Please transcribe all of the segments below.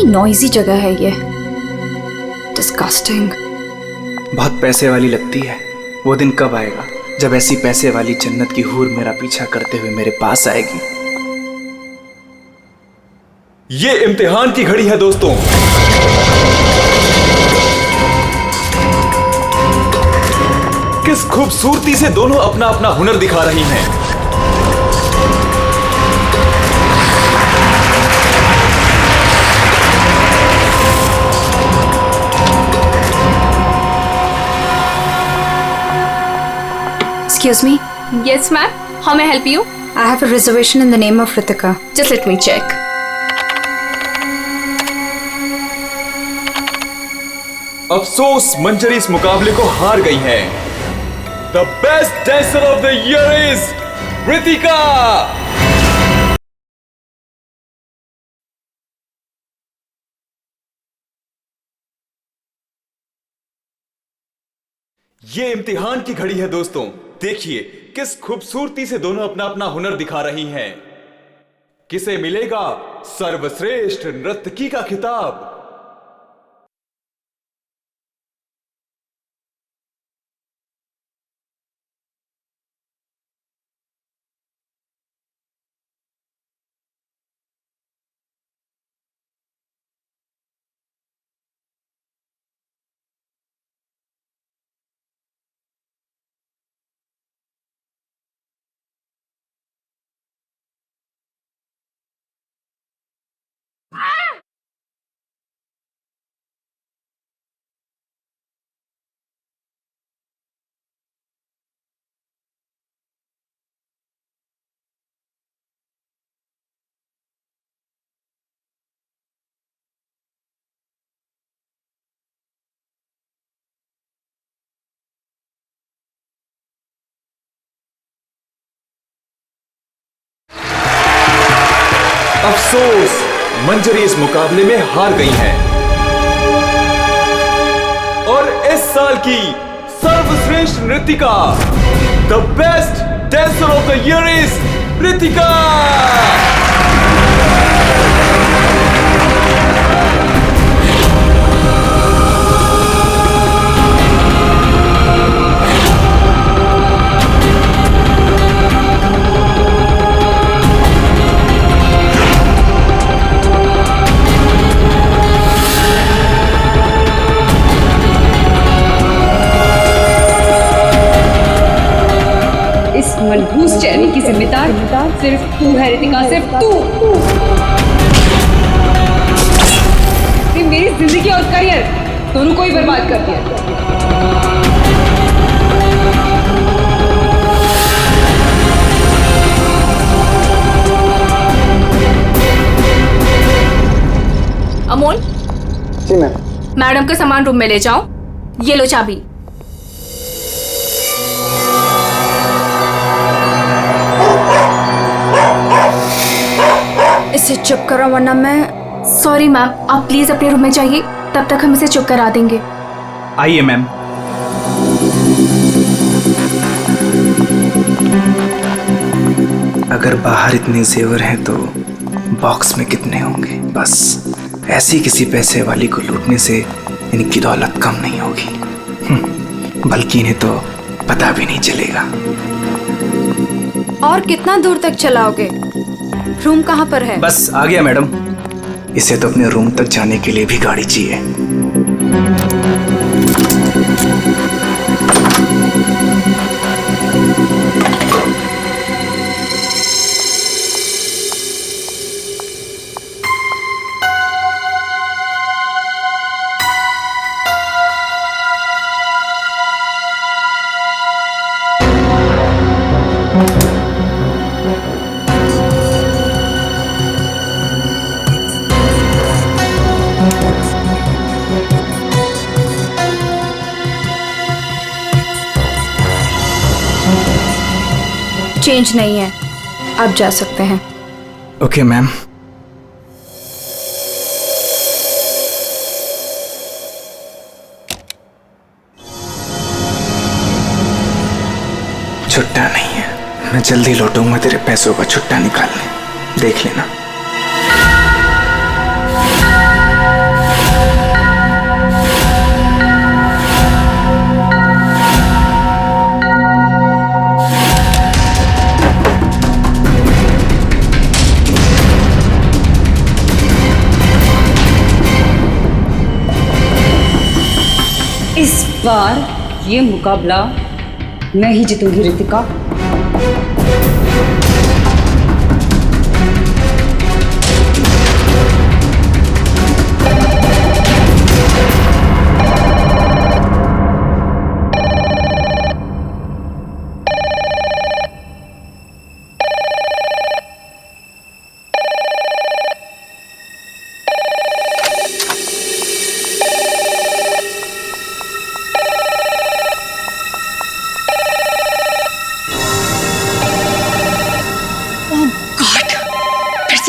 Noisy जगह है ये। डिस्गस्टिंग। बहुत पैसे वाली लगती है। वो दिन कब आएगा जब ऐसी पैसे वाली जन्नत की हूर मेरा पीछा करते हुए मेरे पास आएगी। ये इम्तिहान की घड़ी है दोस्तों। किस खूबसूरती से दोनों अपना अपना हुनर दिखा रही हैं। Excuse me. Yes, ma'am. How may I help you? I have a reservation in the name of Ritika. Just let me check. अफसोस मंजरी इस मुकाबले को हार गई है। The best dancer of the year is Ritika. ये इम्तिहान की घड़ी है दोस्तों। देखिए किस खूबसूरती से दोनों अपना अपना हुनर दिखा रही हैं। किसे मिलेगा सर्वश्रेष्ठ नर्तकी का खिताब। अफसोस मंजरी इस मुकाबले में हार गई हैं और इस साल की सर्वश्रेष्ठ नृतिका the best dancer of the year is Ritika. मनहूस चेहरे की जिम्मेदार सिर्फ तू है रितिका, सिर्फ तू। मेरी जिंदगी और करियर दोनों को ही बर्बाद कर दिया। अमोल जी मैम। मैडम का सामान रूम में ले जाओ। ये लो चाबी। इसे चुप करो वरना मैं। सॉरी मैम, आप प्लीज अपने रूम में जाइए, तब तक हम इसे चुप करा देंगे। आइए मैम। अगर बाहर इतने जेवर हैं तो बॉक्स में कितने होंगे। बस ऐसी किसी पैसे वाली को लूटने से इनकी दौलत कम नहीं होगी, बल्कि इन्हें तो पता भी नहीं चलेगा। और कितना दूर तक चलाओगे? रूम कहाँ पर है? बस आ गया मैडम। इसे तो अपने रूम तक जाने के लिए भी गाड़ी चाहिए। चेंज नहीं है, आप जा सकते हैं। Okay ma'am. छुट्टा नहीं है, मैं जल्दी लौटूंगा तेरे पैसों का छुट्टा निकालने, देख लेना। इस बार ये मुकाबला मैं ही जीतूंगी रितिका।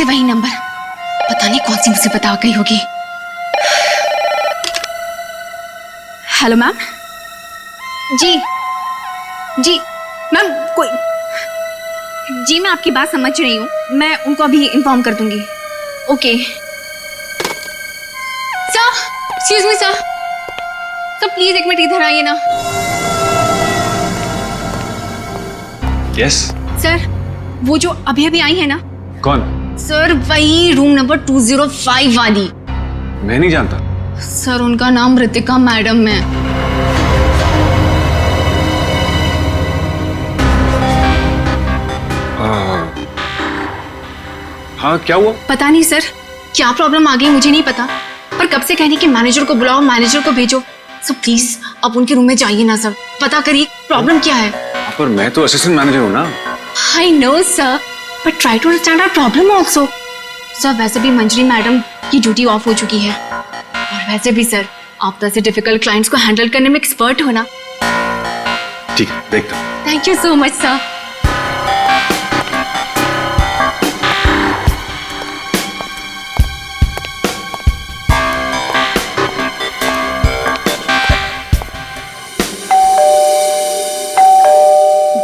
वही नंबर, पता नहीं कौन सी मुसीबत आ गई होगी। Hello ma'am. जी जी मैम, कोई जी, मैं आपकी बात समझ रही हूँ, मैं उनको अभी इन्फॉर्म कर दूंगी। Okay sir, excuse me sir, please एक मिनट इधर आइए ना। यस सर, वो जो अभी अभी आई है ना। कौन? सर वही रूम नंबर 205 वाली। मैं नहीं जानता सर, उनका नाम रितिका मैडम है। हाँ, क्या हुआ? पता नहीं सर, क्या प्रॉब्लम आ गई मुझे नहीं पता, पर कब से कहने कि मैनेजर को बुलाओ, मैनेजर को भेजो। सर प्लीज आप उनके रूम में जाइए ना सर, पता करिए प्रॉब्लम क्या है। पर मैं तो असिस्टेंट मैनेजर हूँ ना। I know sir, but try to understand our problem also. Sir वैसे भी मंजरी मैडम की ड्यूटी ऑफ हो चुकी है, और वैसे भी सर आप तो ऐसे डिफिकल्ट क्लाइंट्स को हैंडल करने में एक्सपर्ट हो ना। ठीक है, देखता हूँ। Thank you so much sir.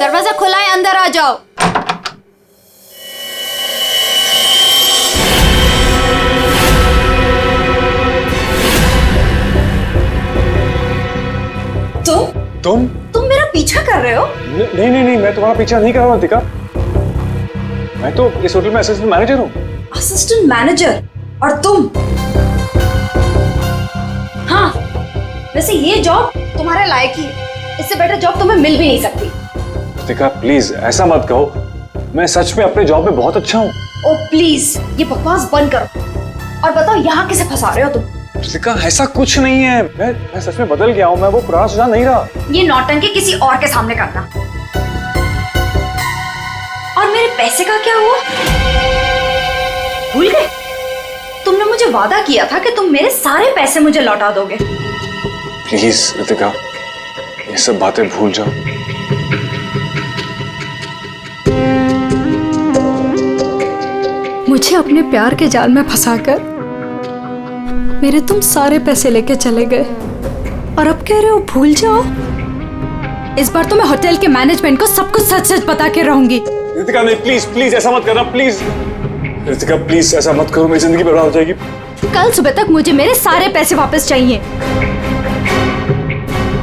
दरवाजा खुला है, अंदर आ जाओ। तुम मेरा पीछा कर रहे हो? नहीं नहीं नहीं, मैं तुम्हारा पीछा नहीं कर रहा हूँ रितिका। मैं तो इस होटल में असिस्टेंट मैनेजर हूँ। Assistant manager? और तुम? हाँ, वैसे ये जॉब तुम्हारे लायक ही है, इससे बेटर जॉब तुम्हें मिल भी नहीं सकती। रितिका प्लीज ऐसा मत कहो, मैं सच में अपने जॉब में बहुत अच्छा हूँ। ओ प्लीज, ये बकवास बंद करो और बताओ यहाँ किसे फंसा रहे हो तुम? रितिका ऐसा कुछ नहीं है, मैं सच में बदल गया हूँ, मैं वो पुराना सुझाव नहीं रहा। ये नौटंकी किसी और के सामने करना। और मेरे पैसे का क्या हुआ? भूल गए? तुमने मुझे वादा किया था कि तुम मेरे सारे पैसे मुझे लौटा दोगे। प्लीज रितिका, ये सब बातें भूल जाओ। मुझे अपने प्यार के जाल में फंसाकर मेरे तुम सारे पैसे लेके चले गए, और अब कह रहे हो भूल जाओ। इस बार तो मैं होटल के मैनेजमेंट को सब कुछ सच सच बता के रहूंगी। रितिका नहीं, प्लीज प्लीज ऐसा मत करना, प्लीज रितिका प्लीज ऐसा मत करो, मेरी जिंदगी बर्बाद हो जाएगी। कल सुबह तक मुझे मेरे सारे पैसे वापस चाहिए,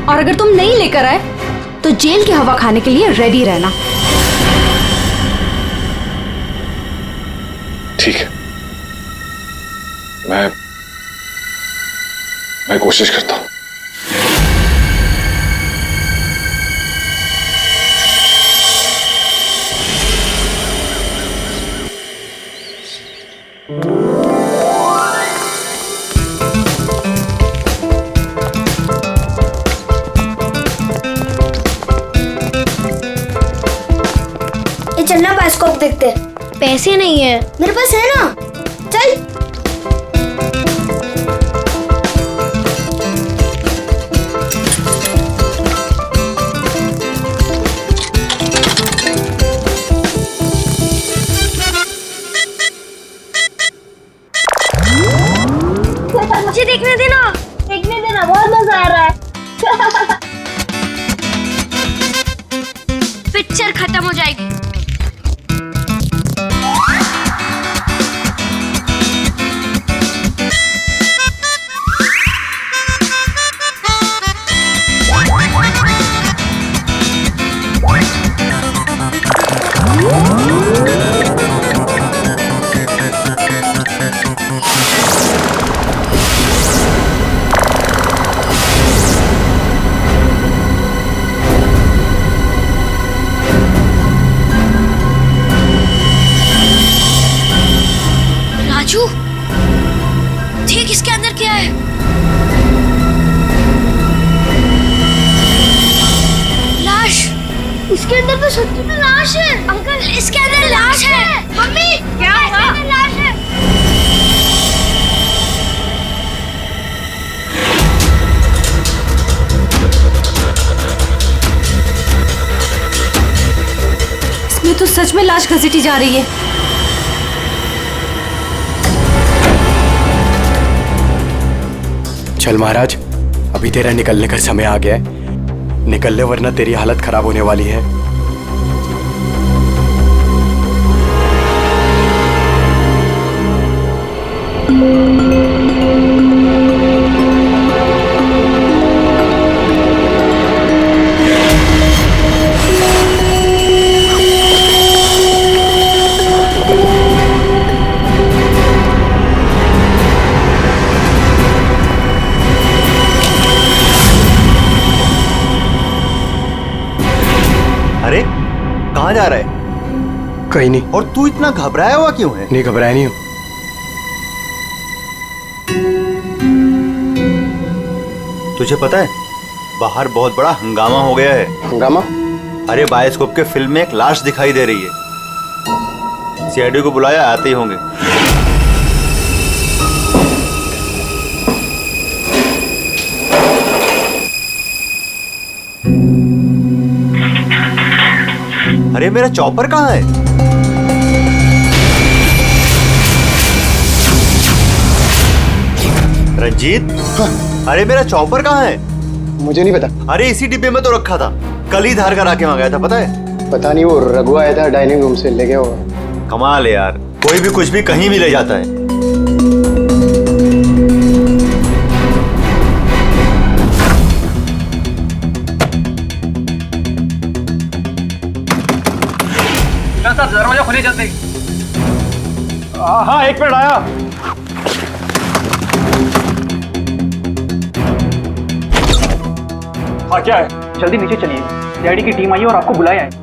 और अगर तुम नहीं लेकर आए तो जेल की हवा खाने के लिए रेडी रहना। ठीक है, मैं कोशिश करता हूँ। ये चलना बायोस्कोप देखते। पैसे नहीं है मेरे पास, है ना? चल। मुझे देखने देना, बहुत मजा आ रहा है। पिक्चर खत्म हो जाएगी। तो सच में लाश घसीटी जा रही है। चल महाराज, अभी तेरा निकलने का समय आ गया है। निकल ले वरना तेरी हालत खराब होने वाली है। अरे कहाँ जा रहा है? कहीं नहीं। और तू इतना घबराया हुआ क्यों है? नहीं, घबराया नहीं हूँ। तुझे पता है बाहर बहुत बड़ा हंगामा हो गया है। हंगामा? अरे बायोस्कोप के फिल्म में एक लाश दिखाई दे रही है। सीआईडी को बुलाया, आते ही होंगे। अरे मेरा चॉपर कहाँ है? रंजीत, अरे मेरा चॉपर कहाँ है? मुझे नहीं पता। अरे इसी डिब्बे में तो रखा था, कल ही धार कर आके मंगाया था, पता है? पता नहीं, वो रघु आया था डाइनिंग रूम से, ले गया होगा। कमाल है यार, कोई भी कुछ भी कहीं भी ले जाता है। दरवाजा खुले जल्दी। हाँ, एक मिनट आया। हाँ क्या है? जल्दी नीचे चलिए, सीआईडी की टीम आई है और आपको बुलाया है।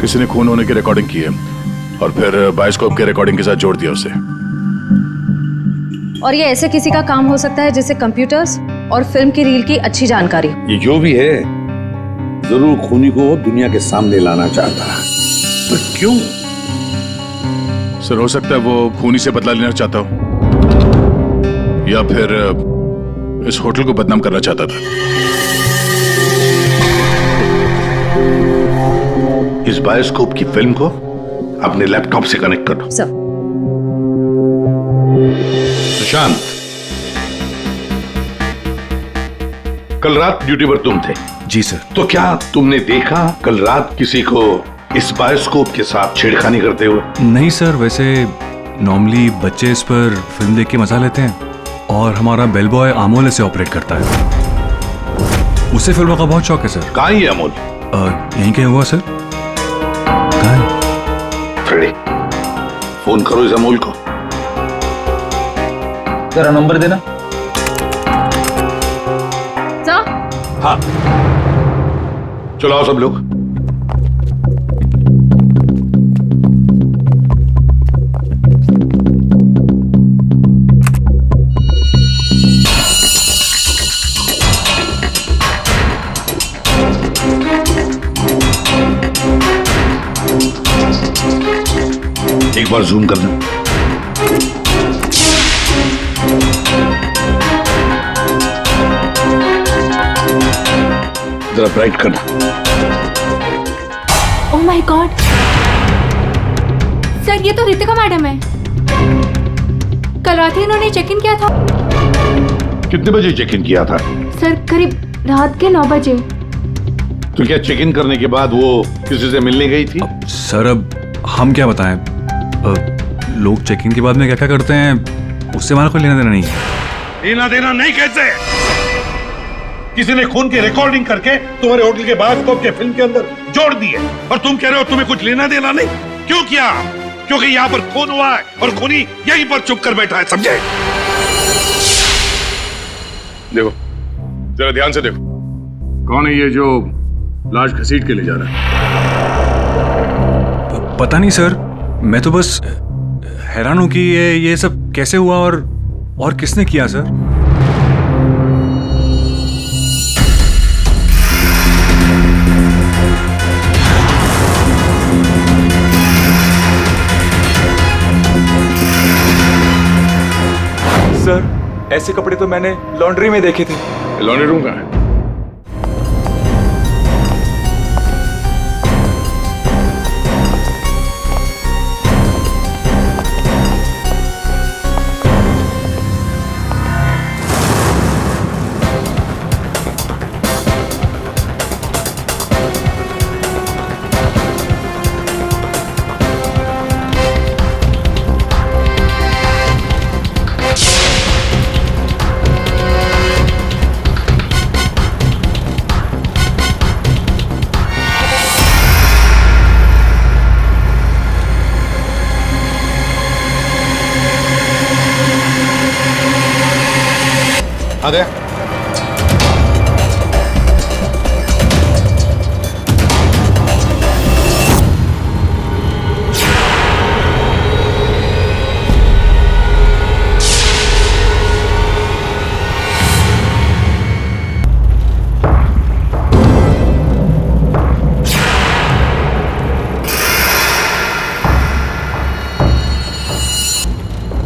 किसी ने खून होने की रिकॉर्डिंग की है और फिर बायोस्कोप के रिकॉर्डिंग के साथ जोड़ दिया उसे। और ये ऐसे किसी का काम हो सकता है जिसे कंप्यूटर्स और फिल्म की रील की अच्छी जानकारी। ये जो भी है जरूर खूनी को दुनिया के सामने लाना चाहता है, पर क्यों? सर, हो सकता है वो खूनी से बदला लेना चाहता हो या फिर इस होटल को बदनाम करना चाहता था। इस बायोस्कोप की फिल्म को अपने लैपटॉप से कनेक्ट करो। सर। सुशांत, कल रात ड्यूटी पर तुम थे? जी सर। तो क्या तुमने देखा कल रात किसी को इस बायोस्कोप के साथ छेड़खानी करते हुए? नहीं सर, वैसे नॉर्मली बच्चे इस पर फिल्म देख के मजा लेते हैं और हमारा बेल बॉय अमोल इसे ऑपरेट करता है। उसे फिल्मों का बहुत शौक है सर। कहाँ है अमोल? यहीं कहीं हुआ सर। फ्रेडी, फोन करो इस अमोल को। जरा नंबर देना। सर? हाँ, चलो आओ सब लोग। एक बार जूम करना। जरा ब्राइट करना। ओह माय गॉड सर, ये तो रितिका मैडम है। कल रात ही इन्होंने चेक इन किया था। कितने बजे चेक इन किया था? सर करीब रात के 9 बजे। तो क्या चेक इन करने के बाद वो किसी से मिलने गई थी? सर अब हम क्या बताएं, लोग चेकिंग के बाद में क्या क्या करते हैं उससे हमारा कोई लेना देना नहीं है। लेना देना नहीं कैसे? किसी ने खून की रिकॉर्डिंग करके तुम्हारे होटल के बायोस्कोप के फिल्म के अंदर जोड़ दी है और तुम कह रहे हो तुम्हें कुछ लेना देना नहीं? क्यों किया? क्योंकि यहाँ पर खून हुआ है और खूनी यहीं पर चुप कर बैठा है, समझे? देखो, जरा ध्यान से देखो, कौन है ये जो लाश घसीट के ले जा रहा है? पता नहीं सर, मैं तो बस हैरान हूँ कि ये सब कैसे हुआ और किसने किया सर? सर, ऐसे कपड़े तो मैंने लॉन्ड्री में देखे थे। लॉन्ड्री रूम कहाँ है? आ गया।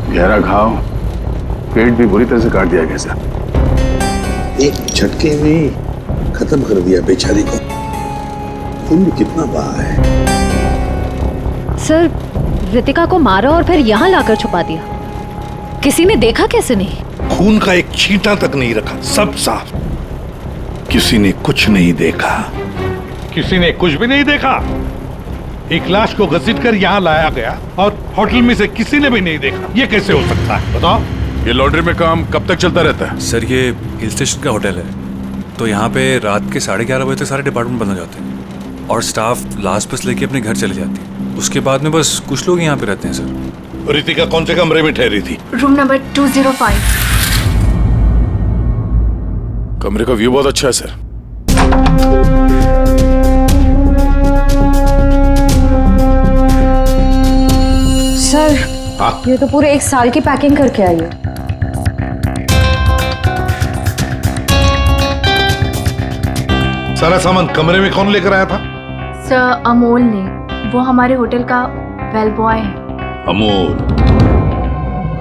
गहरा घाव, पेट भी बुरी तरह से काट दिया गया सर। एक झटके में खत्म कर दिया बेचारी को। खून भी कितना बहा है। सर, रितिका को मारा और फिर यहाँ लाकर छुपा दिया। किसी ने देखा कैसे नहीं? खून का एक छींटा तक नहीं रखा, सब साफ। किसी ने कुछ नहीं देखा। किसी ने कुछ भी नहीं देखा। एक लाश को घसीटकर यहाँ लाया गया और होटल में से किसी ने भी नहीं देखा। ये कैसे हो सकता है बताओ? ये लॉन्ड्री में काम कब तक चलता रहता है? सर, ये हिल स्टेशन का होटल है, तो यहाँ पे रात के 11:30 बजे तक सारे डिपार्टमेंट बंद हो जाते हैं और स्टाफ लास्ट बस लेके अपने घर चले जाती है। उसके बाद में बस कुछ लोग यहाँ पे रहते हैं सर। रितिका कौन से कमरे में ठहरी थी? Room number 205। कमरे का व्यू बहुत अच्छा है सर। सर, ये तो पूरे 1 साल की पैकिंग करके आई है। सारा सामान कमरे में कौन लेकर आया था? सर, अमोल ने। वो हमारे होटल का बेल बॉय है। अमोल,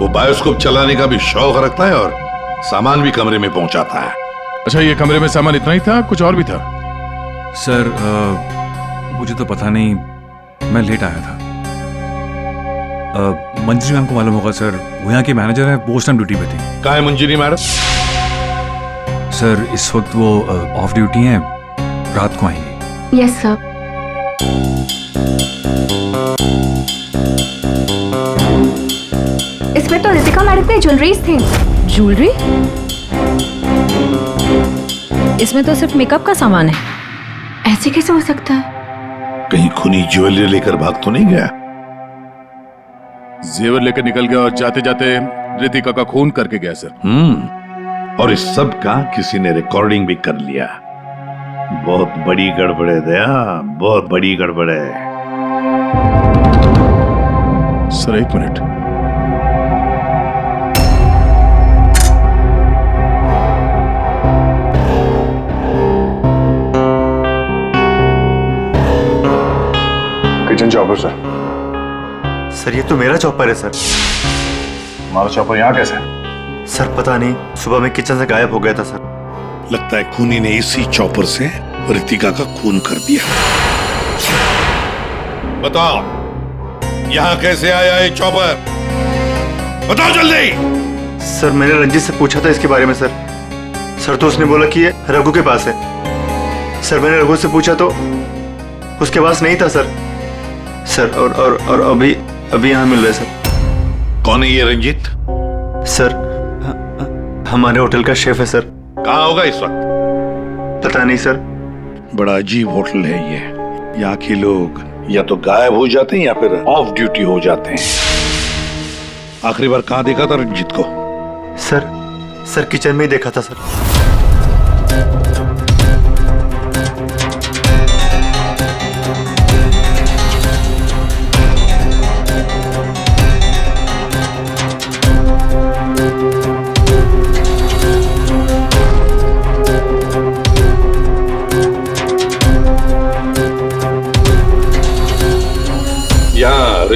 वो बायोस्कोप चलाने का भी शौक रखता है और सामान भी कमरे में पहुंचाता है। अच्छा, ये कमरे में सामान इतना ही था, कुछ और भी था? सर, मुझे तो पता नहीं, मैं लेट आया था। मंजरी मैम को मालूम होगा सर, वो यहाँ की मैनेजर है, पोस्ट टाइम ड्यूटी पे थी। कहाँ है मंजरी मैडम? सर, इस वक्त वो ऑफ ड्यूटी हैं, रात को आएंगी। Yes sir. इसमें तो रितिका मैडम के ज्वेलरीज थे। ज्वेलरी? इसमें तो सिर्फ मेकअप का सामान है। ऐसे कैसे हो सकता है? कहीं खूनी ज्वेलरी लेकर भाग तो नहीं गया? जेवर लेकर निकल गया और जाते जाते रितिका का खून करके गया सर। और इस सब का किसी ने रिकॉर्डिंग भी कर लिया। बहुत बड़ी गड़बड़ है दया, बहुत बड़ी गड़बड़ है। Sir, 1 minute. Kitchen chopper sir. Sir, ये तो मेरा चॉपर है सर। हमारा चॉपर यहाँ कैसे? सर, पता नहीं, सुबह में किचन से गायब हो गया था सर। लगता है खूनी ने इसी चॉपर से रितिका का खून कर दिया। बताओ, यहाँ कैसे आया ये चॉपर? बताओ जल्दी। सर, मैंने रंजीत से पूछा था इसके बारे में सर। सर, तो उसने बोला कि ये रघु के पास है। सर, मैंने रघु से पूछा तो उसके पास नहीं था सर। सर, और अभी यहाँ मिल रहे सर। कौन है ये रंजीत? सर, हमारे होटल का शेफ है सर। कहाँ होगा इस वक्त? पता नहीं सर। बड़ा अजीब होटल है ये। यहाँ के लोग या तो गायब हो जाते हैं या फिर ऑफ ड्यूटी हो जाते हैं। आखिरी बार कहाँ देखा था रंजीत को? सर किचन में ही देखा था सर।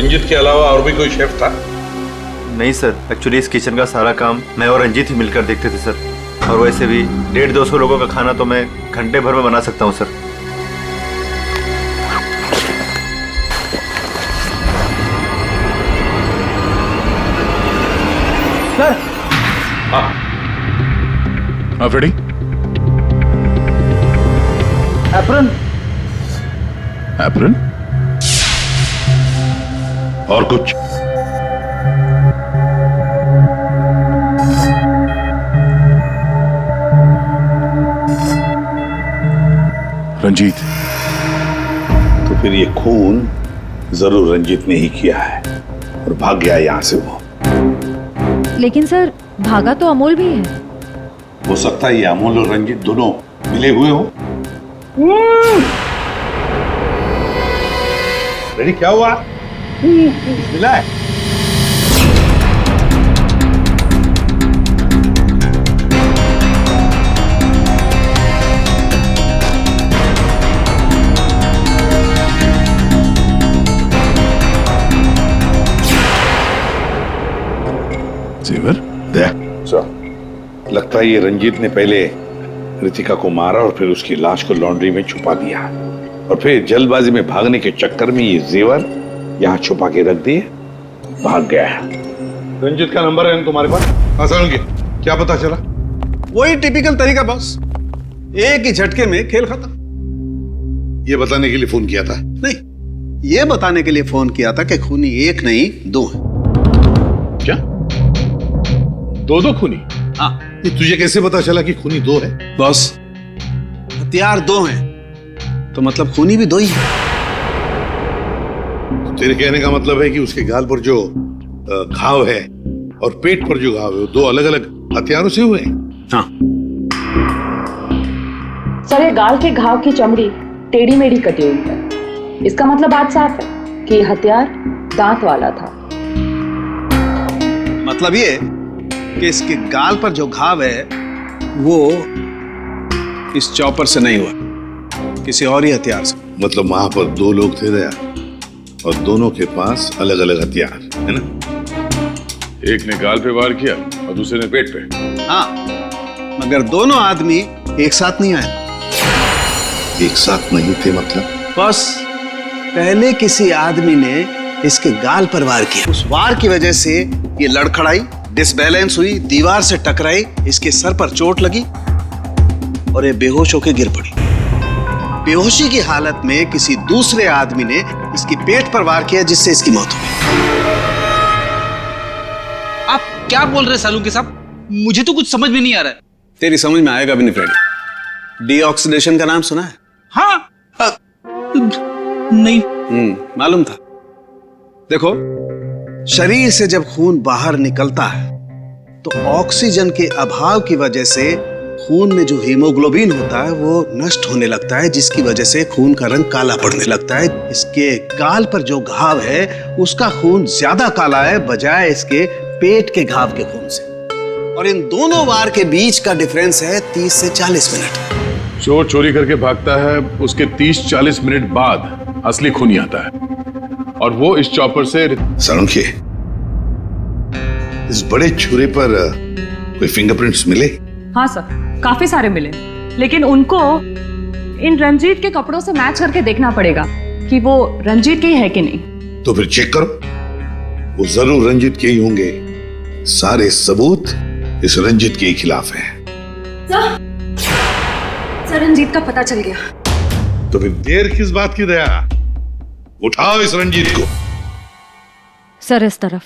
रंजीत के अलावा और भी कोई शेफ था? नहीं सर, एक्चुअली इस किचन का सारा काम मैं और रंजीत ही मिलकर देखते थे सर। और वैसे भी 150-200 लोगों का खाना तो मैं घंटे भर में बना सकता हूँ सर। सर हाँ फ्रेडी, एप्रन। एप्रन और कुछ? रंजीत। तो फिर ये खून जरूर रंजीत ने ही किया है और भाग गया यहाँ से वो। लेकिन सर भागा तो अमोल भी है। हो सकता है ये अमोल और रंजीत दोनों मिले हुए हो। रेडी, क्या हुआ? मिला है? जेवर? लगता है ये रंजीत ने पहले रितिका को मारा और फिर उसकी लाश को लॉन्ड्री में छुपा दिया और फिर जल्दबाजी में भागने के चक्कर में ये जेवर यहाँ छुपा के रख दिए, भाग गया है। रंजीत का नंबर है तुम्हारे पास? हाँ सर, क्या पता चला? वही टिपिकल तरीका बॉस, एक ही झटके में खेल खत्म। ये बताने के लिए फोन किया था? नहीं, ये बताने के लिए फोन किया था कि खूनी एक नहीं दो है। क्या? दो खूनी? हाँ। ये तुझे कैसे पता चला कि खूनी दो है? बॉस, हथियार दो हैं तो मतलब खूनी भी दो ही है। तेरे कहने का मतलब है कि उसके गाल पर जो घाव है और पेट पर जो घाव है वो दो अलग अलग हथियारों से हुए हैं? हाँ। सर ये गाल के घाव की चमड़ी टेढ़ी मेढ़ी कटी हुई है। इसका मतलब बात साफ है कि हथियार दांत वाला था। मतलब ये कि इसके गाल पर जो घाव है वो इस चॉपर से नहीं हुआ, किसी और ही हथियार से। मतलब वहां पर दो लोग थे दया और दोनों के पास अलग अलग हथियार है ना? एक ने गाल पे वार किया और दूसरे ने पेट पे। हाँ, मगर दोनों आदमी एक साथ नहीं आए। एक साथ नहीं थे मतलब? बस पहले किसी आदमी ने इसके गाल पर वार किया, उस वार की वजह से ये लड़खड़ाई, डिसबैलेंस हुई, दीवार से टकराई, इसके सर पर चोट लगी और ये बेहोश होकर गिर पड़ी। बेहोशी की हालत में किसी दूसरे आदमी ने इसकी पेट पर वार किया जिससे इसकी मौत हो गई। आप क्या बोल रहे सालू के साहब? मुझे तो कुछ समझ में नहीं आ रहा है। तेरी समझ में आएगा भी नहीं फ्रेडी। डीऑक्सीडेशन का नाम सुना है? हाँ। नहीं। मालूम था। देखो, शरीर से जब खून बाहर निकलता है तो ऑक्सीजन के अभाव की वजह से खून में जो हीमोग्लोबिन होता है वो नष्ट होने लगता है, जिसकी वजह से खून का रंग काला पड़ने लगता है। इसके गाल पर जो घाव है उसका खून ज्यादा काला है बजाय इसके पेट के घाव के खून से। और इन दोनों वार के बीच का डिफरेंस है 30 से 40 मिनट। चोर चोरी करके भागता है, उसके 30-40 मिनट बाद असली खूनी आता है और वो इस चॉपर से। सालुंके, इस बड़े छुरे पर कोई फिंगरप्रिंट्स मिले? हाँ सर, काफी सारे मिले, लेकिन उनको इन रंजीत के कपड़ों से मैच करके देखना पड़ेगा कि वो रंजीत के ही है कि नहीं। तो फिर चेक करो, वो जरूर रंजीत के ही होंगे। सारे सबूत इस रंजीत के ही खिलाफ हैं। सर रंजीत का पता चल गया। तो फिर देर किस बात की दया? उठाओ इस रंजीत को। सर इस तरफ।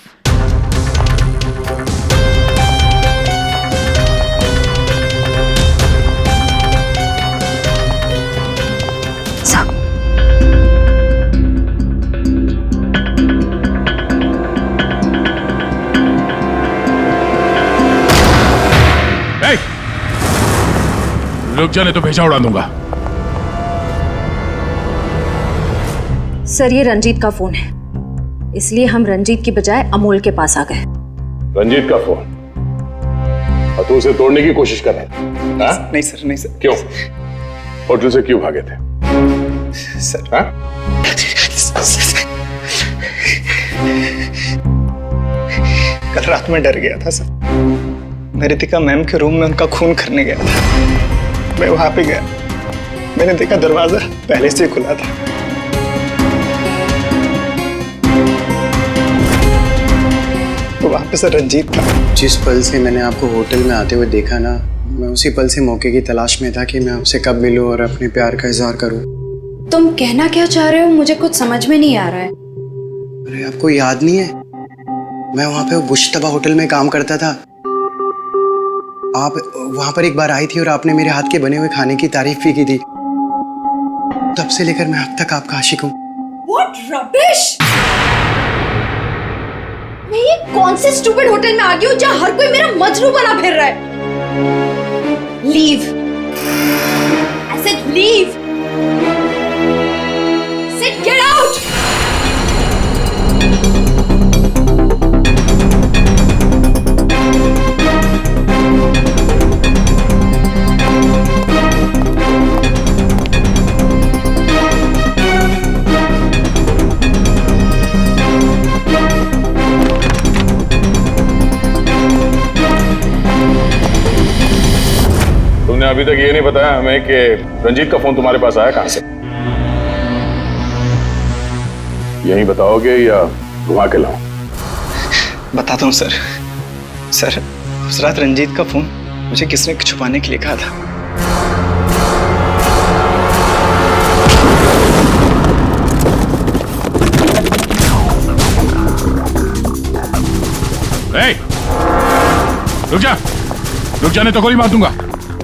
रुक जाने तो भेजा उड़ा दूंगा। सर ये रंजीत का फोन है, इसलिए हम रंजीत की बजाय अमोल के पास आ गए। रंजीत का फोन? और तू उसे तोड़ने की कोशिश कर रहा था? नहीं सर, नहीं सर। क्यों? होटल से क्यों भागे थे सर? कल रात में डर गया था सर। मैं रितिका मैम के रूम में उनका खून करने गया था। मैं वहां पे गया, मैंने देखा दरवाजा पहले से खुला था। तो वहां पे सर रंजीत था। जिस पल से मैंने आपको होटल में आते हुए देखा ना, मैं उसी पल से मौके की तलाश में था कि मैं आपसे कब मिलूं और अपने प्यार का इजहार करूं। तुम कहना क्या चाह रहे हो मुझे कुछ समझ में नहीं आ रहा है। अरे आपको याद नहीं है, मैं वहां पे बुशतबा होटल में काम करता था। आप वहां पर एक बार आई थी और आपने मेरे हाथ के बने हुए खाने की तारीफ भी की थी। तब से लेकर मैं अब तक आपका आशिक हूँ। What rubbish! मैं ये कौन से स्टूपिड होटल में आ गई हूँ जहाँ हर कोई मेरा मजनू बना फिर रहा है। Leave. I said leave. I said get out. तुमने अभी तक ये नहीं बताया हमें कि रंजीत का फोन तुम्हारे पास आया कहां से? यही बताओगे या घुमा के लाऊं? बताता हूँ सर। सर उस रात रंजीत का फोन मुझे किसने छुपाने के लिए कहा था। ए, रुक जा, रुक जाने तो गोली मार दूंगा।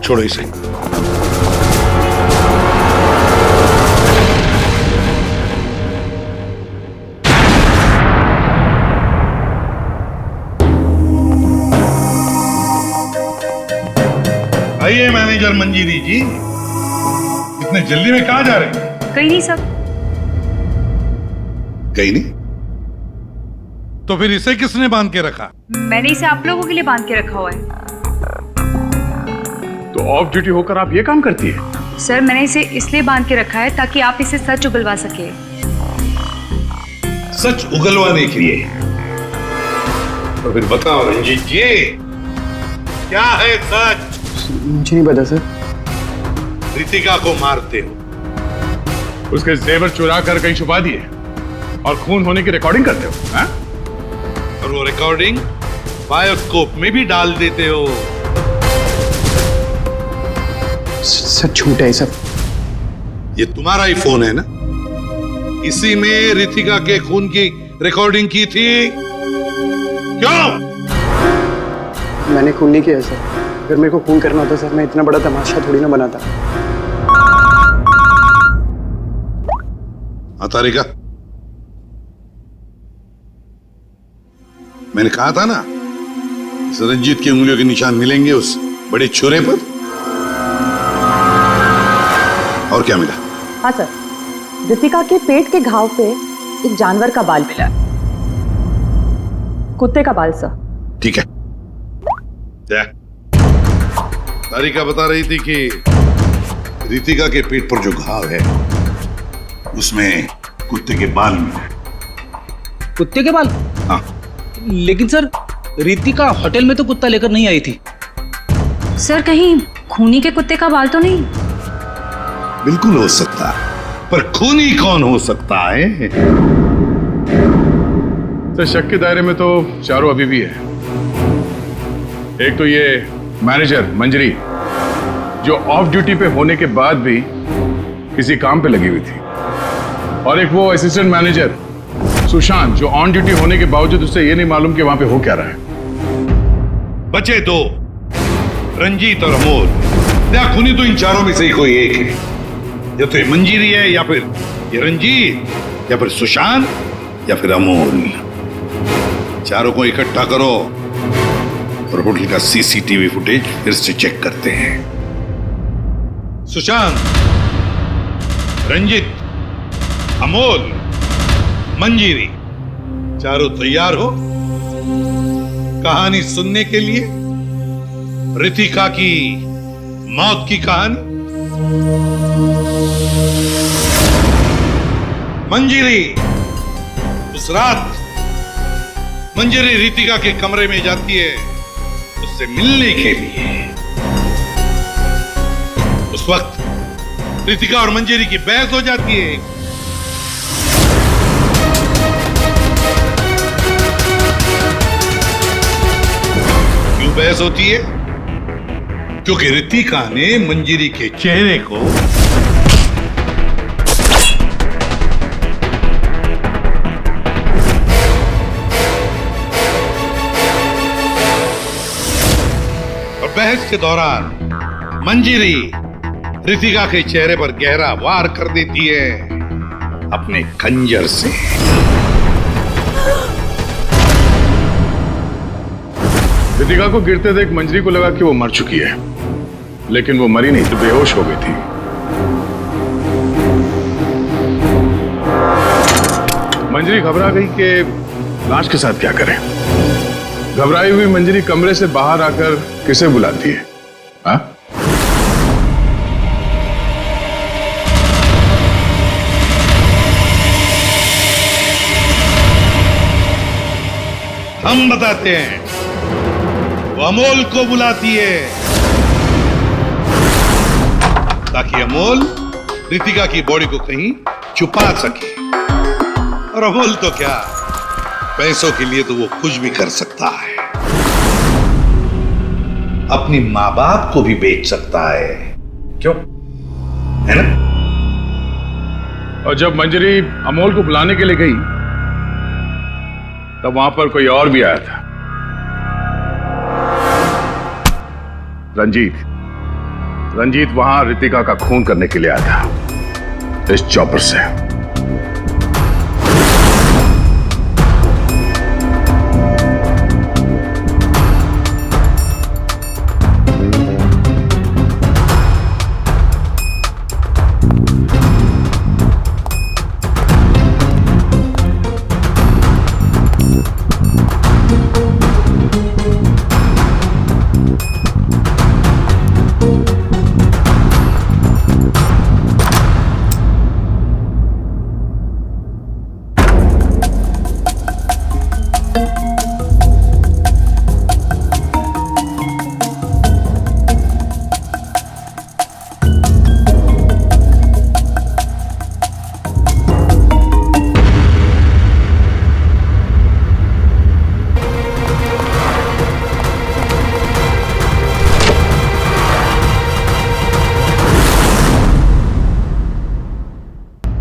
छोड़ो इसे। आइए मैनेजर मंजीरी जी, इतने जल्दी में कहाँ जा रहे हैं? कहीं नहीं सब। कहीं नहीं? तो फिर इसे किसने बांध के रखा? मैंने इसे आप लोगों के लिए बांध के रखा हुआ है। तो ऑफ ड्यूटी होकर आप ये काम करती है? सर मैंने इसे इसलिए बांध के रखा है ताकि आप इसे सच उगलवा सके। सच उगलवाने के लिए? तो फिर बताओ रंजीत जी, क्या है सच? मुझे नहीं पता सर। रितिका को मारते हो, उसके जेवर चुरा कर कहीं छुपा दिए और खून होने की रिकॉर्डिंग करते हो, हाँ? और वो रिकॉर्डिंग बायोस्कोप में भी डाल देते हो। सर झूठ है सब। ये तुम्हारा ही फोन है ना? इसी में रितिका के खून की रिकॉर्डिंग की थी। क्यों? मैंने खून नहीं किया सर। अगर मेरे को खून करना होता सर, मैं इतना बड़ा तमाशा थोड़ी ना बनाता। तारिका, मैंने कहा था ना, इस रंजीत की उंगलियों के निशान मिलेंगे उस बड़े छुरे पर। और क्या मिला? हाँ सर, रितिका के पेट के घाव पे एक जानवर का बाल मिला, कुत्ते का बाल सर। ठीक है। क्या तारिका बता रही थी कि रितिका के पेट पर जो घाव है उसमें कुत्ते के बाल मिले। कुत्ते के बाल? हाँ। लेकिन सर रितिका होटल में तो कुत्ता लेकर नहीं आई थी। सर कहीं खूनी के कुत्ते का बाल तो नहीं? बिल्कुल हो सकता है, पर खूनी कौन हो सकता है? तो शक के दायरे में तो चारों अभी भी है। एक तो ये मैनेजर मंजरी, जो ऑफ ड्यूटी पे होने के बाद भी किसी काम पे लगी हुई थी, और एक वो असिस्टेंट मैनेजर सुशांत, जो ऑन ड्यूटी होने के बावजूद उसे ये नहीं मालूम कि वहां पे हो क्या रहा है। बचे दो, रंजीत और अमोल। या खूनी तो इन चारों में से ही कोई एक है। या तो ये मंजीरी है, या फिर ये रंजीत, या फिर सुशांत, या फिर अमोल। चारों को इकट्ठा करो और होटल का सीसीटीवी फुटेज फिर से चेक करते हैं। सुशांत, रंजीत, अमोल, मंजीरी, चारों तैयार हो कहानी सुनने के लिए? रितिका की मौत की कहानी। मंजीरी, उस रात मंजरी रितिका के कमरे में जाती है उससे मिलने के लिए। उस वक्त रितिका और मंजरी की बहस हो जाती है। क्यों बहस होती है? क्योंकि रितिका ने मंजरी के चेहरे को और बहस के दौरान मंजरी रितिका के चेहरे पर गहरा वार कर देती है अपने खंजर से। रितिका को गिरते देख मंजरी को लगा कि वो मर चुकी है, लेकिन वो मरी नहीं, तो बेहोश हो गई थी। मंजरी घबरा गई कि लाश के साथ क्या करें। घबराई हुई मंजरी कमरे से बाहर आकर किसे बुलाती है? हाँ? हम बताते हैं। वो अमोल को बुलाती है ताकि अमोल रितिका की बॉडी को कहीं छुपा सके। और अमोल तो क्या, पैसों के लिए तो वो कुछ भी कर सकता है। अपनी माँ बाप को भी बेच सकता है, क्यों? है ना? और जब मंजरी अमोल को बुलाने के लिए गई तब वहां पर कोई और भी आया था। रंजीत वहां रितिका का खून करने के लिए आया था इस चॉपर से।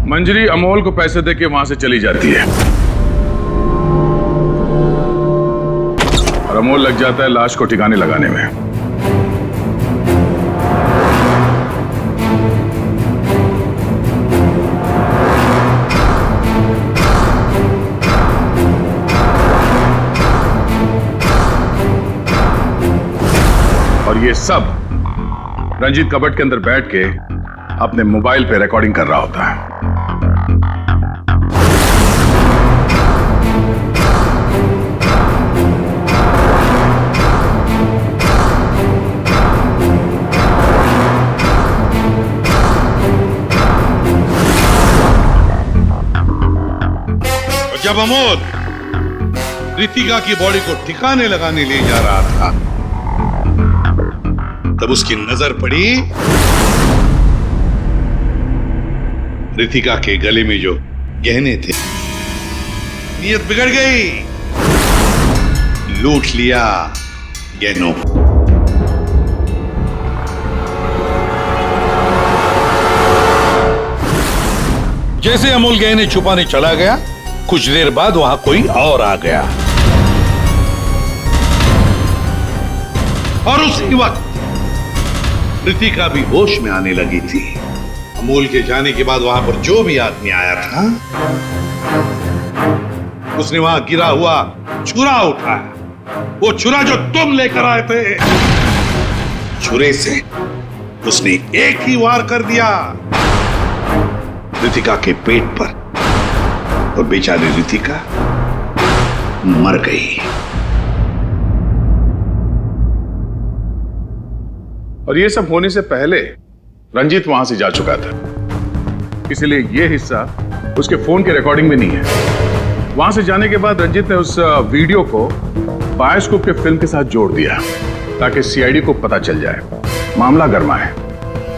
मंजरी अमोल को पैसे देके वहां से चली जाती है और अमोल लग जाता है लाश को ठिकाने लगाने में। और ये सब रंजीत कबट के अंदर बैठ के अपने मोबाइल पे रिकॉर्डिंग कर रहा होता है। जब अमोल रितिका की बॉडी को ठिकाने लगाने ले जा रहा था तब उसकी नजर पड़ी रितिका के गले में जो गहने थे। नीयत बिगड़ गई, लूट लिया गहनों। जैसे अमोल गहने छुपाने चला गया, कुछ देर बाद वहां कोई और आ गया और उसी वक्त रितिका भी होश में आने लगी थी। अमोल के जाने के बाद वहां पर जो भी आदमी आया था उसने वहां गिरा हुआ छुरा उठाया। वो छुरा जो तुम लेकर आए थे, छुरे से उसने एक ही वार कर दिया रितिका के पेट पर और बेचारी रितिका मर गई। और ये सब होने से पहले रंजीत वहां से जा चुका था, इसलिए ये हिस्सा उसके फोन के रिकॉर्डिंग में नहीं है। वहां से जाने के बाद रंजीत ने उस वीडियो को बायोस्कोप के फिल्म के साथ जोड़ दिया ताकि सीआईडी को पता चल जाए मामला गर्मा है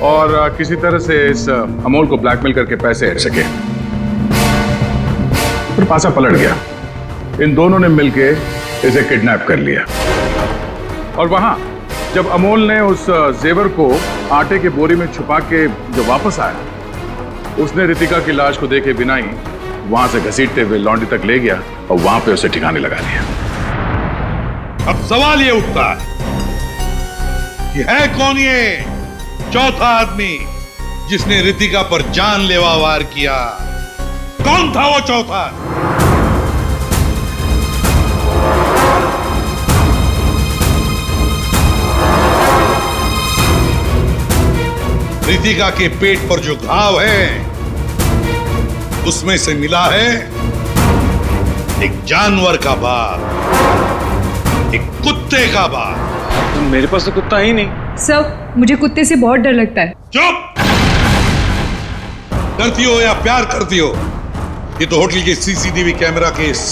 और किसी तरह से इस अमोल को ब्लैकमेल करके पैसे हट सके। फिर पासा पलट गया, इन दोनों ने मिलके इसे किडनैप कर लिया और वहां जब अमोल ने उस जेवर को आटे के बोरी में छुपा के जो वापस आया, उसने रितिका की लाश को देखे बिना ही वहां से घसीटते हुए लॉन्ड्री तक ले गया और वहां पे उसे ठिकाने लगा दिया। अब सवाल ये उठता है कि है कौन ये चौथा आदमी जिसने रितिका पर जानलेवा वार किया? कौन था वो चौथा? रितिका के पेट पर जो घाव है उसमें से मिला है एक जानवर का बाल, एक कुत्ते का बाल। मेरे पास तो कुत्ता ही नहीं। सर, मुझे कुत्ते से बहुत डर लगता है। चुप! डरती हो या प्यार करती हो, ये तो होटल के सीसीटीवी कैमरा के इस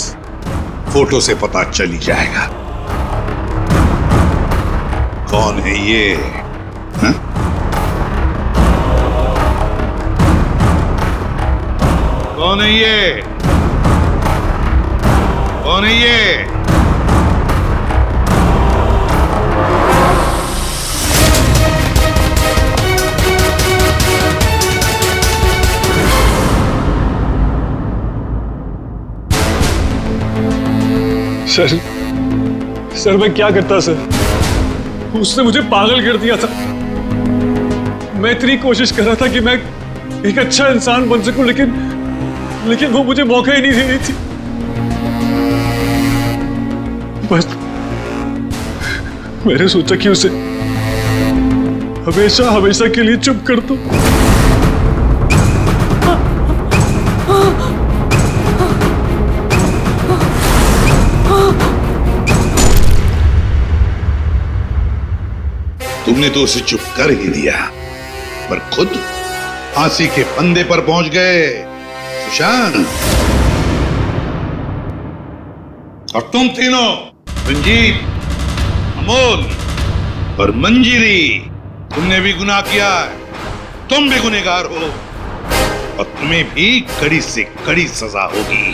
फोटो से पता चल ही जाएगा कौन है ये। हा? कौन है ये? कौन है ये? सर मैं क्या करता सर? उसने मुझे पागल कर दिया था। मैं इतनी कोशिश कर रहा था कि मैं एक अच्छा इंसान बन सकूं, लेकिन वो मुझे मौका ही नहीं दे रही थी। बस मैंने सोचा कि उसे हमेशा हमेशा के लिए चुप कर दो। तुमने तो उसे चुप कर ही दिया, पर खुद फांसी के फंदे पर पहुंच गए सुशांत। और तुम तीनों, रंजीत, अमोल और मंजिरी, तुमने भी गुनाह किया है। तुम भी गुनहगार हो और तुम्हें भी कड़ी से कड़ी सजा होगी।